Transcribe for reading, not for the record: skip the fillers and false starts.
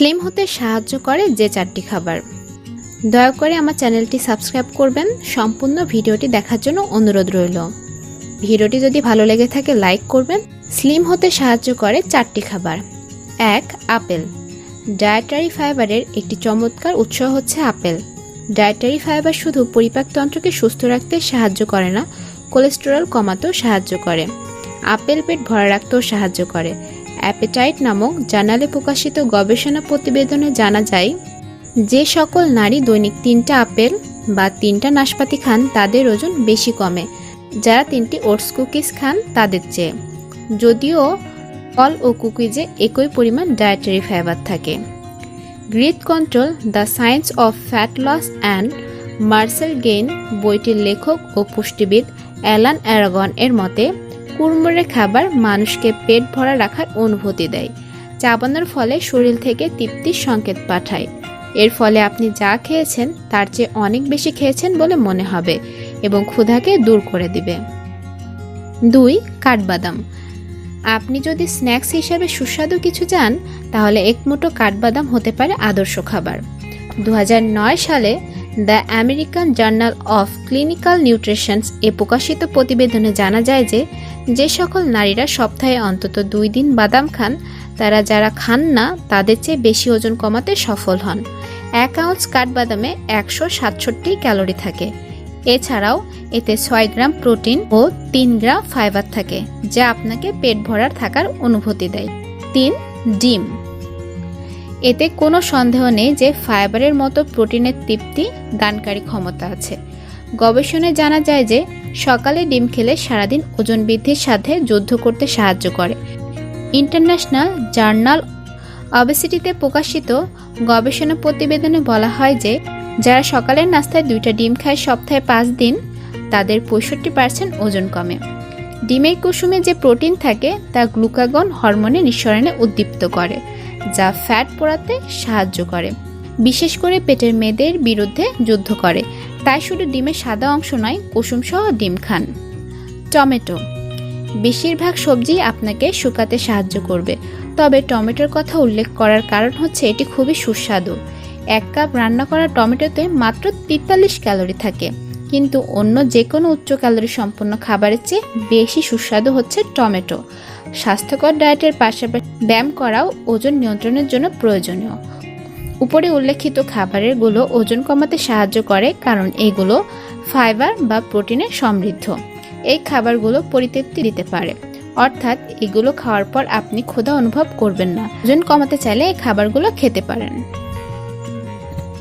Slim হতে সাহায্য করে যে 4টি খাবার। দয়া করে আমার চ্যানেলটি সাবস্ক্রাইব করবেন। সম্পূর্ণ ভিডিওটি দেখার জন্য অনুরোধ রইল। ভিডিওটি যদি ভালো লেগে থাকে লাইক করবেন। স্লিম হতে সাহায্য করে 4টি খাবার। 1. আপেল। ডায়েটারি ফাইবারের একটি চমৎকার উৎস হচ্ছে আপেল। ডায়েটারি ফাইবার শুধু পরিপাকতন্ত্রকে সুস্থ রাখতে সাহায্য করে না, কোলেস্টেরল কমাতেও সাহায্য করে। আপেল পেট ভরা রাখতেও সাহায্য করে। অ্যাপেটাইট নামক জার্নালে প্রকাশিত গবেষণা প্রতিবেদনে জানা যায় যে সকল নারী দৈনিক 3টা আপেল বা 3টা নাশপাতি খান তাদের ওজন বেশি কমে যারা 3টি ওটস কুকিজ খান তাদের চেয়ে, যদিও ফল ও কুকিজে একই পরিমাণ ডায়েটারি ফাইবার থাকে। গ্রিথ control, the science of fat loss and muscle gain বইটির লেখক ও পুষ্টিবিদ অ্যালান অ্যারাগন এর মতে কুড়মুড়ে খাবার মানুষকে পেট ভরা রাখার অনুভূতি দেয়। চাবানোর ফলে শরীর থেকে তৃপ্তির সংকেত পাঠায়। এর ফলে আপনি যা খেয়েছেন তার চেয়ে অনেক বেশি খেয়েছেন বলে মনে হবে এবং ক্ষুধাকে দূর করে দিবে। 2. কাঠবাদাম। আপনি যদি স্ন্যাক্স হিসেবে সুস্বাদু কিছু চান তাহলে এক মুঠো কাঠবাদাম হতে পারে আদর্শ খাবার। 2009 সালে the American Journal of Clinical Nutrition এ প্রকাশিত প্রতিবেদনে জানা যায় যে সকল নারীরা সপ্তাহে অন্তত 2 দিন বাদাম খান তারা যারা খান না তাদের চেয়ে বেশি ওজন কমাতে সফল হন। 1 আউন্স কাঠবাদামে 167 ক্যালোরি থাকে। এছাড়াও এতে 6 গ্রাম প্রোটিন ও 3 গ্রাম ফাইবার থাকে যা আপনাকে পেট ভরা থাকার অনুভূতি দেয়। 3. ডিম। এতে কোনো সন্দেহ নেই যে ফাইবারের মতো প্রোটিনের তৃপ্তি দানকারী ক্ষমতা আছে। গবেষণায় জানা যায় যে সকালে ডিম খেলে সারাদিন ওজন বৃদ্ধির সাথে যুদ্ধ করতে সাহায্য করে। ইন্টারন্যাশনাল জার্নাল অবেসিটিতে প্রকাশিত গবেষণা প্রতিবেদনে বলা হয় যে যারা সকালের নাস্তায় 2টা ডিম খায় সপ্তাহে 5 দিন তাদের 65% ওজন কমে। ডিমের কুসুমে যে প্রোটিন থাকে তা গ্লুকাগন হরমোনের নিঃসরণে উদ্দীপ্ত করে যা ফ্যাট পোড়াতে সাহায্য করে, বিশেষ করে পেটের মেদের বিরুদ্ধে যুদ্ধ করে। তাই শুধু ডিমের সাদা অংশ নয়, কুসুম সহ ডিম খান। টমেটো। বেশিরভাগ সবজি আপনাকে শুকাতে সাহায্য করবে, তবে টমেটোর কথা উল্লেখ করার কারণ হচ্ছে এটি খুবই সুস্বাদু। 1 কাপ রান্না করা টমেটোতে মাত্র 43 ক্যালোরি থাকে, কিন্তু অন্য যে কোনো উচ্চ ক্যালোরি সম্পন্ন খাবারের চেয়ে বেশি সুস্বাদু হচ্ছে টমেটো। স্বাস্থ্যকর ডায়েটের পাশাপাশি ব্যায়াম করাও ওজন নিয়ন্ত্রণের জন্য প্রয়োজনীয়। উপরে উল্লেখিত খাবারগুলো ওজন কমাতে সাহায্য করে কারণ এগুলো ফাইবার বা প্রোটিনে সমৃদ্ধ। এই খাবারগুলো পরিতৃপ্তি দিতে পারে, অর্থাৎ এগুলো খাওয়ার পর আপনি ক্ষুধা অনুভব করবেন না। ওজন কমাতে চাইলে এই খাবারগুলো খেতে পারেন।